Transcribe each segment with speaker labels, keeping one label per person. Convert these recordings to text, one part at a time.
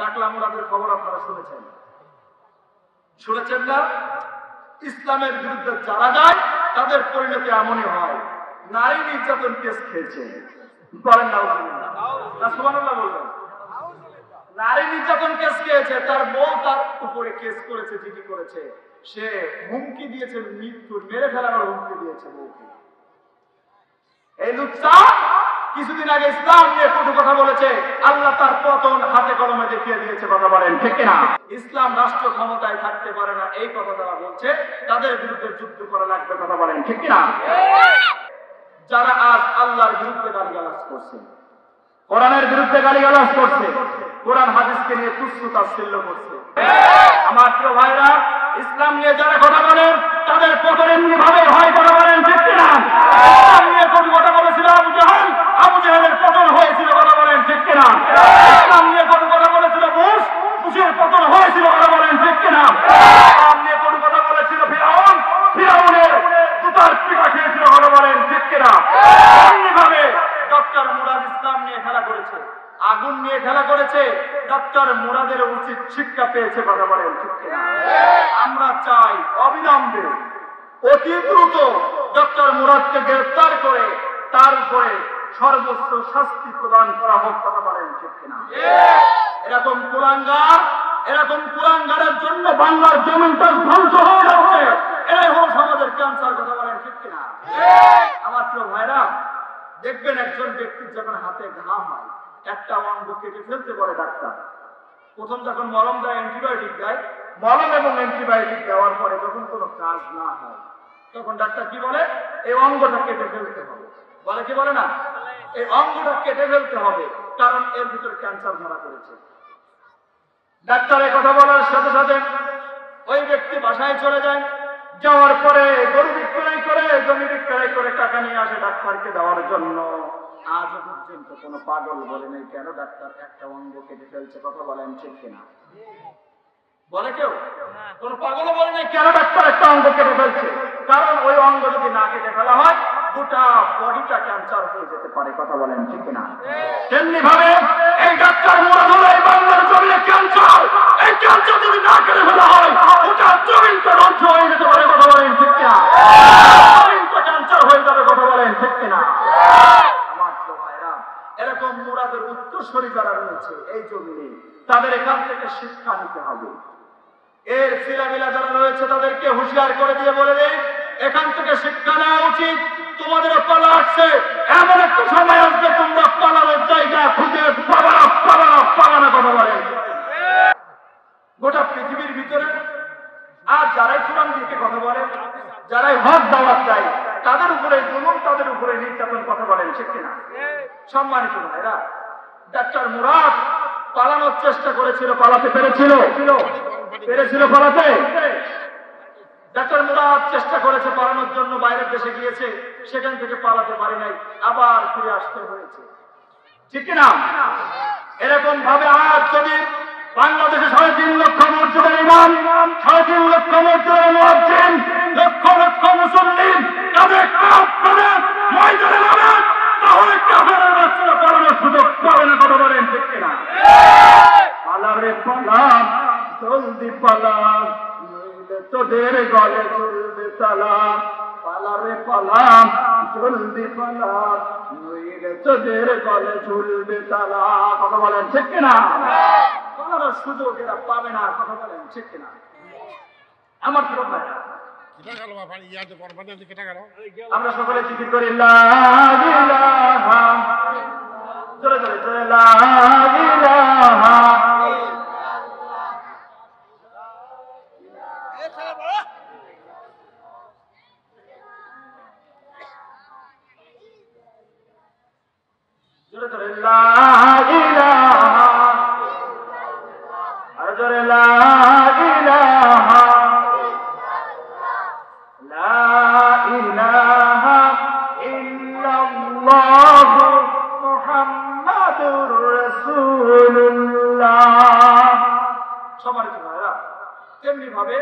Speaker 1: টাকলা মুরাদের খবর আপনারা শুনেছেন, শুনেছেন না? ইসলামের বিরুদ্ধে যারা যায় তাদের পরিণতি এমনই হয়। নারী নির্যাতন কেস খেয়েছে, বলেন না সুবহানাল্লাহ বলবেন। নারী নির্যাতন কেস খেয়েছে, তার বউ তার উপরে কেস করেছে, জিডি করেছে, সে হুমকি দিয়েছে মৃত্যুর, মেরে ফেলানোর হুমকি দিয়েছে বউকে। এই লুচ্চা কিছুদিন আগে ইসলাম নিয়ে কটু কথা বলেছে, আল্লাহ তার পতন হাতে কলমে দেখিয়ে দিয়েছে, কথা বলেন ঠিক কিনা? ইসলাম রাষ্ট্র ক্ষমতায় থাকতে পারে না এই কথা তারা বলছে, তাদের বিরুদ্ধে যুদ্ধ করা লাগবে, কথা বলেন ঠিক কিনা? যারা আজ আল্লাহর বিরুদ্ধে গালিগালাজ করছে, কোরআনের বিরুদ্ধে গালিগালাজ করছে, কোরআন হাদিসকে নিয়ে তুচ্ছ তাচ্ছিল্য করছে, আমার প্রিয় ভাইরা, ইসলাম নিয়ে যারা কথা বলেন তাদের পতন এমনি ভাবে হয়, কথা বলেন ঠিক কিনা? ইসলাম নিয়ে কটু কথা বলেছিল আবু জাহেল, আবু জাহেলের পতন হয়েছিল, কথা বলেন ঠিক কিনা? ইসলাম নিয়ে কটু কথা বলেছিল বুশ, বুশের পতন হয়েছিল, কথা বলেন ঠিক কিনা? ইসলাম নিয়ে কটু কথা বলেছিল ফিরআউন, ফিরআউনের জুতার পিটা খেয়েছিল, কথা বলেন ঠিক কিনা? এমনি ভাবে ডক্টর মুরাদ ইসলাম নিয়ে খেলা করেছে, আগুন নিয়ে খেলা করেছে, ডক্টর মুরাদের উচিত শিক্ষা পেয়েছে, কথা বলেন ঠিক কিনা? আমরা চাই অবিলম্বে অতি দ্রুত ডক্টর মুরাদকে গ্রেফতার করে তার উপরে সর্বোচ্চ শাস্তি প্রদান করা হোক, কথা বলেন ঠিক কিনা? এরকম কুলাঙ্গারের জন্য বাংলার জমিনটা ধ্বংস হয়ে যাচ্ছে, এরাই হোক সমাজের ক্যান্সার, কথা বলেন ঠিক কিনা? আমার প্রিয় ভাইরা, দেখবেন একজন ব্যক্তির যখন হাতে ঘা হয়, একটা অঙ্গ কেটে ফেলতে পারে ডাক্তার, প্রথম যখন মলম দেয়, অ্যান্টিবায়োটিক দেয়, মলম এবং অ্যান্টিবায়োটিক দেওয়ার পরে যখন কোনো কাজ না হয়, তখন ডাক্তার কি বলে? এই অঙ্গটা কেটে ফেলতে হবে, বলে কি বলে না? এই অঙ্গটা কেটে ফেলতে হবে, কারণ এর ভিতরে ক্যান্সার ধরা পড়েছে। ডাক্তারের কথা বলার সাথে সাথে ওই ব্যক্তি বাসায় চলে যায়, যাওয়ার পরে গরু বিক্রয় করে, জমি বিক্রয় করে টাকা নিয়ে আসে ডাক্তারকে দেওয়ার জন্য। আজও পর্যন্ত কোনো পাগল বলে নেই কেন ডাক্তার একটা অঙ্গ কেটে ফেলছে, কথা বলেন ঠিক কিনা? বলে কেউ? কোন পাগল বলে নেই কেন ডাক্তার একটা অঙ্গ কেটে ফেলছে, কারণ ওই অঙ্গ যদি না কেটে ফেলা হয় গোটা বডিটা ক্যান্সার হয়ে যেতে পারে, কথা বলেন ঠিক কিনা? তেমনি ভাবে এই ডাক্তার মুরাদ হলো এই বাংলার জমিনে ক্যান্সার, এই ক্যান্সার যদি না কেটে ফেলা হয় গোটা জমিনটা ধ্বংস হয়ে যেতে পারে, কথা বলেন ঠিক কিনা? জমিনটা ক্যান্সার হয়ে যাবে, কথা বলেন ঠিক কিনা? আমার তো ভাইরা, এরকম মুরাদের উত্তরসূরি যারা রয়েছে এই জমিনে, তাদের এখান থেকে শিক্ষা নিতে হবে। এর ছিলামিলা যারা রয়েছে তাদেরকে হুঁশিয়ার করে দিয়ে বলে দেয়, এখান থেকে শিক্ষা নেওয়া উচিত, তোমাদের পালা আসছে, এমন একটা সময় আসবে তোমরা পালানোর জায়গা খুঁজে পাবা না, কথা বলে। গোটা পৃথিবীর ভিতরে আর যারাই কোরআন দিকে কথা বলে, যারাই হক দাওয়াত দেয়, তাদের উপরে জুলুম, তাদের উপরে নির্যাতন, কথা বলেন ঠিক কিনা? সম্মানিত ভাইরা, ডাক্তার মুরাদ পালানোর চেষ্টা করেছিল, পালাতে পেরেছিল পালাতে? ডাক্তার মুরাদ চেষ্টা করেছে পালানোর জন্য, বাইরের দেশে গিয়েছে, সেখান থেকে পালাতে পারে নাই, আবার ফিরে আসতে হয়েছে, ঠিক কিনা? এরকম ভাবে আজ যদি বাংলাদেশে 3.5 লক্ষ মসজিদের ইমাম, 3.5 লক্ষ মসজিদের মুয়াজ্জিন, লক্ষ লক্ষ মুসল্লি তাদের কাপ করে ময়দানে নামেন, তাহলে কাফেরের বাচ্চারা পালানোর সুযোগ পাবে না, কথা বলেন ঠিক কিনা? পালা রে পালা, জলদি পালা, নইলে তোদের গলে ঝুলবে তালা, পালা রে পালা, জলদি পালা, নইলে তোদের গলে ঝুলবে তালা, কথা বলেন ঠিক কিনা? পালানোর সুযোগ এরা পাবে না, কথা বলেন ঠিক কিনা? আমার প্রিয় ভাইরা, আমরা সকলে জিকির করি লা ইলাহা, জোরে জোরে জোরে লা ইলাহা, জোরে জোরে লা ইলাহা, আর জোরে লা ইলাহা, লা ইলাহা ইল্লাল্লাহ মুহাম্মাদুর রাসূলুল্লাহ। সম্মানিত ভাইরা, তেমনি ভাবে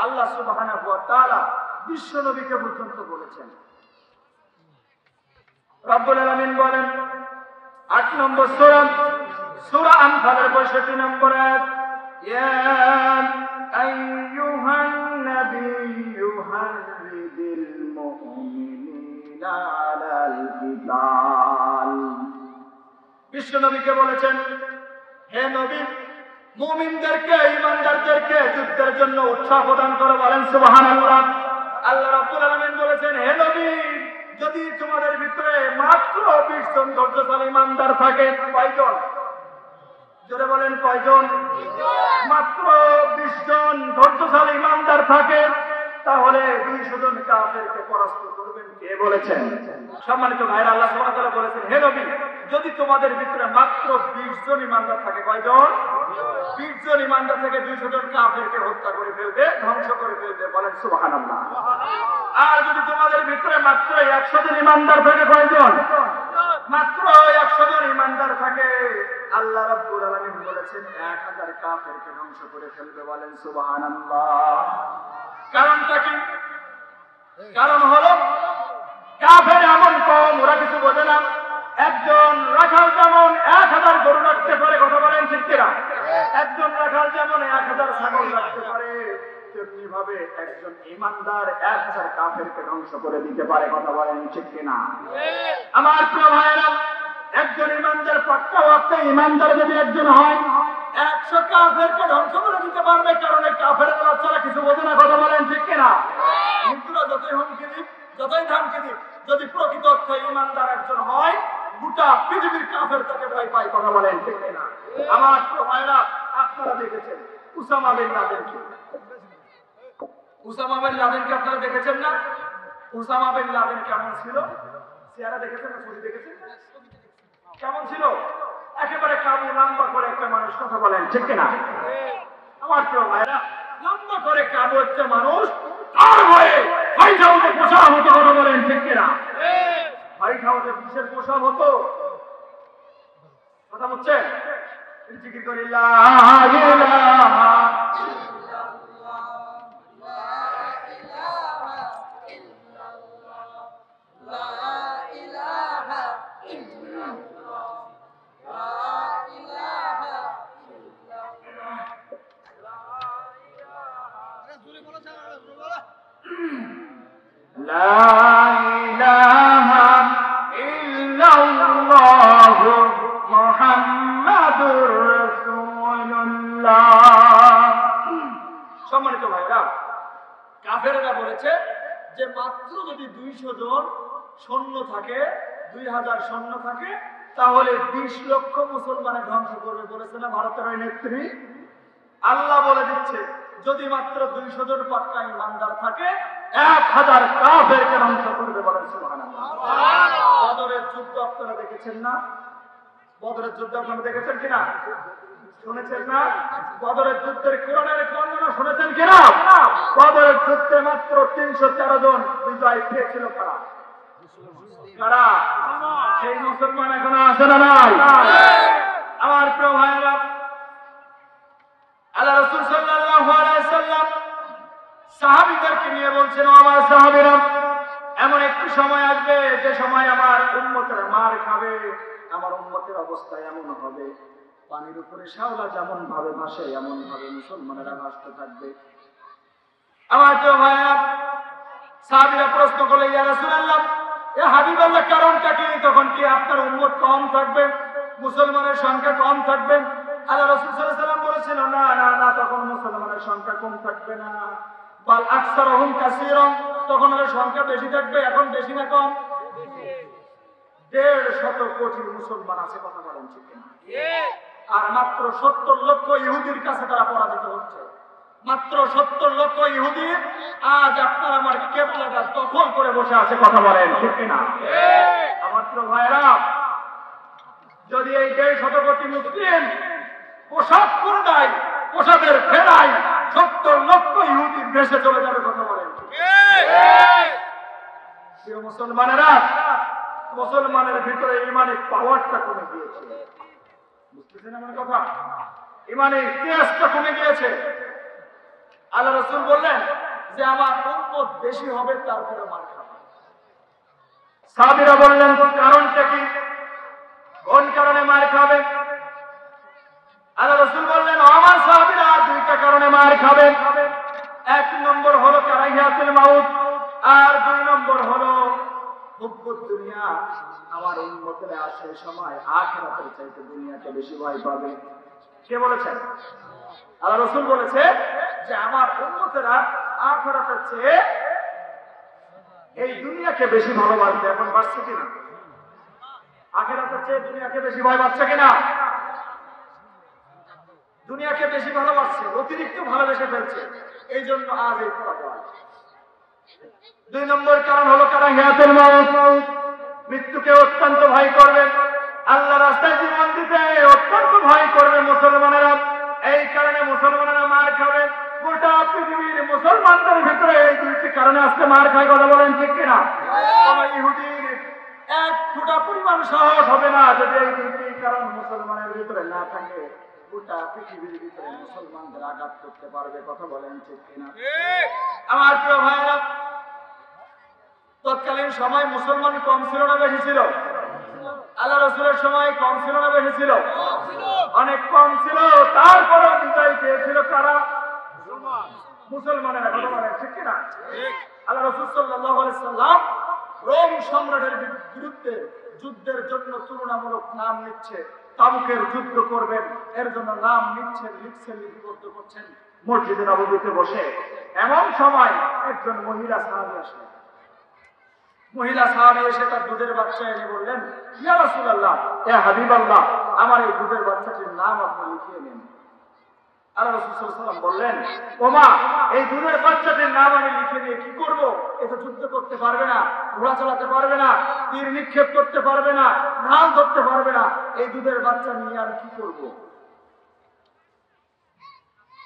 Speaker 1: আল্লাহ সুবহানাহু ওয়া তাআলা বিশ্ব নবীকে পর্যন্ত বলেছেন। রব্বুল আলামিন বলেন 8 নম্বর সূরা সূরা আনফালের 65 নম্বর আয়াত, ইয়া আইয়ুহান নাবিয়্যু হাররিদিল মুমিনিনা আলাল কিতাল। বিশ্ব নবীকে বলেছেন, হে নবী, মুমিনদেরকে, ঈমানদারদেরকে যুদ্ধের জন্য উৎসাহ প্রদান করে। বলেন সুবহানাল্লাহ। আল্লাহ রাব্বুল আলামিন বলেছেন, হে নবী, যদি তোমাদের ভিতরে মাত্র 20 জন ধৈর্যশালী ঈমানদার থাকে। কয়জন? জোরে বলেন কয়জন? মাত্র 20 জন ধৈর্যশালী ঈমানদার থাকে, তাহলে 200 জন কাফেরকে পরাস্ত করবেন। কে বলেছেন? সম্মানিত ভাইরা, আল্লাহ সুবহানাহু ওয়া তাআলা বলেছেন, হে নবী, যদি তোমাদের ভিতরে মাত্র 20 জন ঈমানদার থাকে। কয়জন? 20 জন ঈমানদার থেকে 200 জন কাফেরকে হত্যা করে ফেলবে, ধ্বংস করে ফেলবে। বলেন সুবহানাল্লাহ। আর যদি তোমাদের ভিতরে মাত্র 100 জন ঈমানদার থাকে। কয়জন? মাত্র 100 জন ঈমানদার থাকে, আল্লাহ রাব্বুল আলামিন বলেছেন 1000 কাফেরকে ধ্বংস করে ফেলবে। বলেন সুবহানাল্লাহ। কারণটা কি? কারণ হলো কাফের এমন কম, ওরা কিছু বোঝে না। একজন রাখাল যেমন 1000 গরু রাখতে পারে, কথা বলেন ঠিক কিনা? একজন রাখাল যেমন 1000 ছাগল রাখতে পারে, তেমনি ভাবে একজন ঈমানদার 1000 কাফেরকে ধ্বংস করে দিতে পারে। কথা বলেন ঠিক কিনা? আমার প্রিয় ভাইরা, একজন ঈমানদার, পাক্কা ওয়াক্তে ঈমানদার যদি একজন হয়, 100 কাফেরকে ধ্বংস করে দিতে পারবে। কারণ এই কাফেরের বাচ্চারা কিছু বোঝে না। কথা বলেন ঠিক কিনা? হিন্দুরা যতই হুমকি দিক, যতই ধামকি দিক, যদি প্রকৃত অর্থে ঈমানদার একজন হয়, গোটা পৃথিবীর কাফের তাকে ভয় পায়। কথা বলেন ঠিক কিনা? আমার প্রিয় ভাইরা, আপনারা দেখেছেন উসামা বিন লাদেনকে। উসামা বিন লাদেনকে আপনারা দেখেছেন না? উসামা বিন লাদেন কেমন ছিল? চেহারা দেখেছেন না? ছবি দেখেছেন? কেমন ছিল? একেবারে কাবু লম্বা করে একটা মানুষ। কথা বলেন ঠিক কিনা? আমার প্রিয় ভাইরা, লম্বা করে কাবু একটা মানুষ, তার হয়ে হোয়াইট হাউসে প্রসাব হতো। কথা বলেন ঠিক কিনা? হোয়াইট হাউসে পুলিশের প্রসাব হতো। কথা বলছেন? জিকির করি লা ইলাহা মুহাম্মাদুর রাসূলুল্লাহ। সম্মানিত ভাইরা, কাফেররা বলেছে যে মাত্র যদি 200 জন সৈন্য থাকে, 2000 সৈন্য থাকে, তাহলে 20 লক্ষ মুসলমানের ধ্বংস করবে। বলেছে না ভারতের ওই নেত্রী? আল্লাহ বলে দিচ্ছে, যদি মাত্র 200 জন পাক্কা ঈমানদার থাকে, 1000 কাফেরকে ধ্বংস করবে। বলেন সুবহানাল্লাহ। বদরের যুদ্ধ আপনারা দেখেছেন না? বদরের যুদ্ধ আপনারা দেখেছেন কিনা? শুনেছেন না? বদরের যুদ্ধের কোরআনের বর্ণনা শুনেছেন কিনা? বদরের যুদ্ধে মাত্র 313 জন বিজয় পেয়েছিল। কারা? কারা? সেই মুসলমান এখনো আছে না নাই? আমার প্রিয় ভাইরা, আল্লাহ রাসূল সাল্লাল্লাহু আলাইহি সাল্লাম সাহাবীদেরকে নিয়ে বলছেন, আমার সাহাবীরা, এমন একটি সময় আসবে যে সময় আমার উম্মতেরা মার খাবে। আমার উম্মতের অবস্থা এমন হবে, পানির উপরে শ্যাওলা যেমন ভাবে ভাসে, এমন ভাবে মুসলমানেরা ভাসতে থাকবে। আমার প্রিয় ভাইরা, সাহাবীরা প্রশ্ন করলেন, ইয়া রাসূলুল্লাহ, এ হাবিবাল্লাহ, কারণটা কি? তখন কি আপনার উম্মত কম থাকবে, মুসলমানের সংখ্যা কম থাকবে? আল্লাহ রাসূল সাল্লাল্লাহু আলাইহি সাল্লাম বলেছেন, না না না, তখন মুসলমানের সংখ্যা কম থাকবে না, বাল আকসারুহুম কাসীরুন, তখন এর সংখ্যা বেশি থাকবে। এখন বেশি না কম? 150 কোটি মুসলমান আছে। কথা বলেন ঠিক কিনা? আর মাত্র 70 লক্ষ ইহুদির কাছে তারা পরাজিত হচ্ছে। মাত্র 70 লক্ষ ইহুদি আজ আপনার আমার কিবলাটা দখল করে বসে আছে। কথা বলেন ঠিক কিনা? আমার প্রিয় ভাইরা, যদি এই 150 কোটি মুসলিম পোশাক করে দেয়, পোশাকের ফেরায় 70 লক্ষ ইহুদি দেশে চলে যাবে। কথা বলেন প্রিয় মুসলমানেরা, মুসলমানের ভিতরে ইমানের পাওয়ারটা কমে গিয়েছে। বুঝতেছেন আমার কথা? ইমানের তেজটা কমে গিয়েছে। আল্লাহ রাসূল বললেন যে আমার উম্মত বেশি হবে, তারপরে মার খাবে। সাহাবীরা বললেন, কারণটা কি? কোন কারণে মার খাবে? আল্লাহ রাসূল বললেন, আমার সাহাবীরা দুইটা কারণে মার খাবে। এক নম্বর হলো কারাহিয়াতুল মাউত, আর দুই নম্বর হলো হুব্বুদ দুনিয়া। আমার উম্মতেরা সেই সময় আখিরাতের চাইতে দুনিয়াকে বেশি ভয় পাবে। কে বলেছেন? আল্লাহ রাসূল বলেছে যে আমার উম্মতেরা আখিরাতের চেয়ে এই দুনিয়াকে বেশি ভালোবাসবে। এখন বাঁচছে কিনা? আখিরাতের চেয়ে দুনিয়াকে বেশি ভয় পাচ্ছে কিনা? দুনিয়াকে বেশি ভালোবাসছে, অতিরিক্ত ভালোবেসে ফেলছে, এই জন্য আজ এই পরাজয়। দুই নম্বর কারণ হলো কারাহিয়াতুল মাউত, মৃত্যুকে অত্যন্ত ভয় করবে, আল্লাহ রাস্তায় জীবন দিতে অত্যন্ত ভয় করবে মুসলমানেরা। এই কারণে মুসলমানেরা মার খাবে। গোটা পৃথিবীর মুসলমানদের ভিতরে এই দুইটি কারণে আজকে মার খায়। কথা বলেন ঠিক কিনা? কোন ইহুদির এক ফোঁটা পরিমাণ সাহস হবে না যদি এই দুইটি কারণ মুসলমানের ভিতরে না থাকে। গোটা পৃথিবীর ভিতরে মুসলমানদের আঘাত করতে পারবে। কথা বলেন ঠিক কিনা? আমার প্রিয় ভাইরা, তৎকালীন সময় মুসলমান কম ছিল না বেশি ছিল? আল্লাহ রাসূলের সময় কম ছিল না বেশি ছিল? অনেক কম ছিল। তারপরে বিজয় পেয়েছিল কারা? মুসলমানেরা। কথা বলেন ঠিক কিনা? আল্লাহ রাসূল সাল্লাল্লাহু আলাইহি সাল্লাম রোম সম্রাটের বিরুদ্ধে যুদ্ধের জন্য তুলনামূলক নাম নিচ্ছে। তাবুকের যুদ্ধ করবেন, এর জন্য নাম নিচ্ছেন, লিখছেন, লিপিবদ্ধ করছেন মসজিদে নববীতে বসে। এমন সময় একজন মহিলা সাহাবী আসলেন। মহিলা সাহাবী এসে তার দুধের বাচ্চা এনে বললেন, ইয়া রাসূলুল্লাহ, ইয়া হাবিবাল্লাহ, আমার এই দুধের বাচ্চাটির নাম আপনি লিখিয়ে নিন। আল্লাহ রাসূল সাল্লাল্লাহু আলাইহি ওয়াসাল্লাম বললেন, ও মা, এই দুধের বাচ্চাটির নাম আমি লিখে নিয়ে কি করব? এটা যুদ্ধ করতে পারবে না, ঘোড়া চালাতে পারবে না, তীর নিক্ষেপ করতে পারবে না, ঢাল ধরতে পারবে না। এই দুধের বাচ্চা নিয়ে আমি কি করব?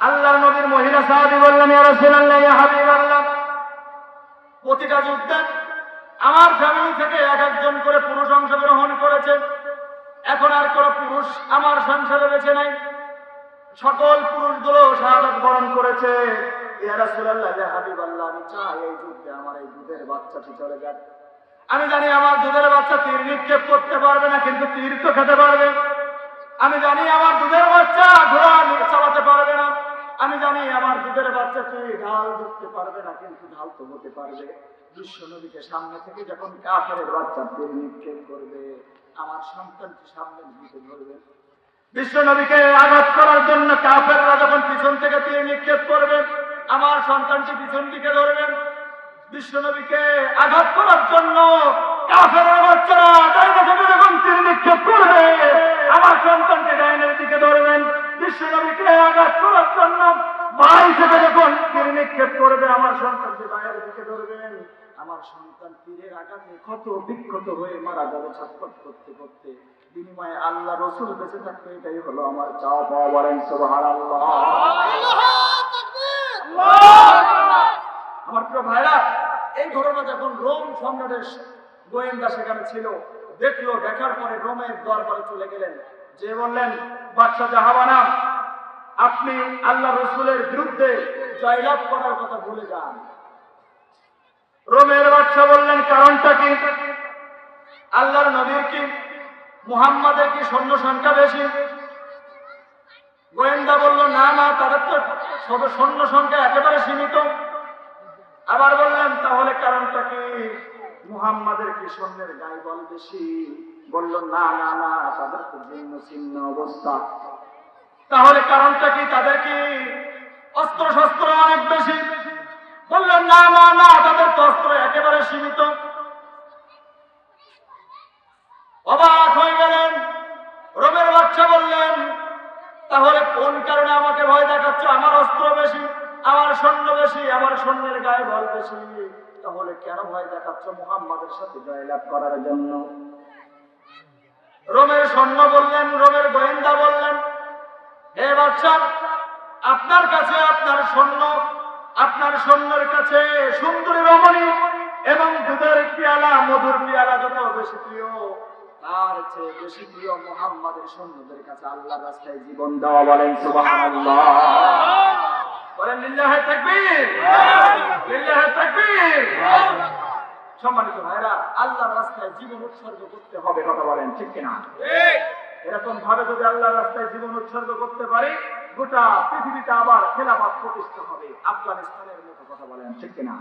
Speaker 1: আল্লাহর নবীর মহিলা সাহাবী বললেন, ইয়া রাসূলুল্লাহ, ইয়া হাবিবাল্লাহ, প্রতিটা যুদ্ধে আমার ফ্যামিলি থেকে এক একজন করে পুরুষ অংশগ্রহণ করেছে। এখন আর কোনো পুরুষ আমার সংসারে বেঁচে নাই। সকল পুরুষগুলো শাহাদাত বরণ করেছে। ইয়া রাসূলুল্লাহ, ইয়া হাবিবাল্লাহ, আমি চাই এই যুদ্ধে আমার এই দুধের বাচ্চাটি চলে যাক। আমি জানি আমার দুধের বাচ্চা তীর নিক্ষেপ করতে পারবে না, কিন্তু তীর তো খেতে পারবে। আমি জানি আমার দুধের বাচ্চা ঘোড়া চালাতে পারবে না। আমি জানি আমার দুধের বাচ্চাটি ঢাল ধরতে পারবে না, কিন্তু ঢাল তো হতে পারবে। বিশ্ব নবীকে সামনে থেকে যখন কাফেরের বাচ্চা তীর নিক্ষেপ করবে, আমার সন্তানটি সামনের দিকে ধরবে। বিশ্ব নবীকে আঘাত করার জন্য কাফেররা যখন পিছন থেকে তীর নিক্ষেপ করবে, আমার সন্তানটি পিছন দিকে ধরবেন। বিশ্ব নবীকে আঘাত করার জন্য কাফেররা বাচ্চারা ডাইনে থেকে যখন তীর নিক্ষেপ করবে, আমার সন্তানকে ডাইনের দিকে ধরবেন। বিশ্ব নবীকে আঘাত করার জন্য বাই থেকে যখন তীর নিক্ষেপ করবে, আমার সন্তানকে বাইরের দিকে ধরবেন। আমার সন্তান তীরের আঘাতে ক্ষত বিক্ষত হয়ে মারা যাবে ছটফট করতে করতে। বিনিময়ে আল্লাহ রাসূল বেঁচে থাকবে, এটাই হলো আমার চাওয়া পাওয়া। বলেন সুবহানাল্লাহ। আমার প্রিয় ভাইরা, এই ঘটনা যখন রোম সম্রাটের গোয়েন্দা সেখানে ছিল, দেখলো, দেখার পরে রোমের দরবারে চলে গেলেন, যে বললেন, বাদশা জাহাবানা, আপনি আল্লাহ রাসূলের বিরুদ্ধে জয়লাভ করার কথা ভুলে যান। রোমের বাদশা বললেন, কারণটা কি? আল্লাহর নবীর কি, মুহাম্মাদের কি সৈন্য সংখ্যা বেশি? গোয়েন্দা বলল, না না, তাদের তো সৈন্য সংখ্যা একেবারে সীমিত। আবার বললেন, তাহলে কারণটা কি? মুহাম্মাদের কি সৈন্যের গায়ে বল বেশি? বলল, না না না, তাদের তো ভিন্ন ছিন্ন অবস্থা। তাহলে কারণটা কি? তাদের কি অস্ত্র শস্ত্র অনেক বেশি? বললেন, না না না, তাদের তো অস্ত্র একেবারে সীমিত। অবাক হয়ে গেলেন। রোমের বাদশা বললেন, তাহলে কোন কারণে আমাকে ভয় দেখাচ্ছ? আমার অস্ত্র বেশি, আমার সৈন্য বেশি, আমার সৈন্যের গায়ে বল বেশি, তাহলে কেন ভয় দেখাচ্ছ? মুহাম্মাদের সাথে জয়লাভ করার জন্য। রোমের সৈন্য বললেন, রোমের গোয়েন্দা বললেন, হে বাদশা, আপনার কাছে আপনার সৈন্য, আপনার সৈন্যের কাছে সুন্দরী রমণী এবং দুধের পেয়ালা, মধুর পেয়ালা যত বেশি প্রিয়, তার চেয়ে বেশি প্রিয় মুহাম্মাদের সৈন্যদের কাছে আল্লাহর রাস্তায় জীবন দেওয়া। বলেন সুবহানাল্লাহ। বলেন লিল্লাহি তাকবীর, লিল্লাহি তাকবীর। সম্মানিত ভাইরা, আল্লাহর রাস্তায় জীবন উৎসর্গ করতে হবে। কথা বলেন ঠিক কিনা? এরকম ভাবে যদি আল্লাহর রাস্তায় জীবন উৎসর্গ করতে পারি, গোটা পৃথিবীতে আবার খেলাফত প্রতিষ্ঠা হবে। আফগানিস্তানের মতো, কথা বলেন ঠিক কিনা?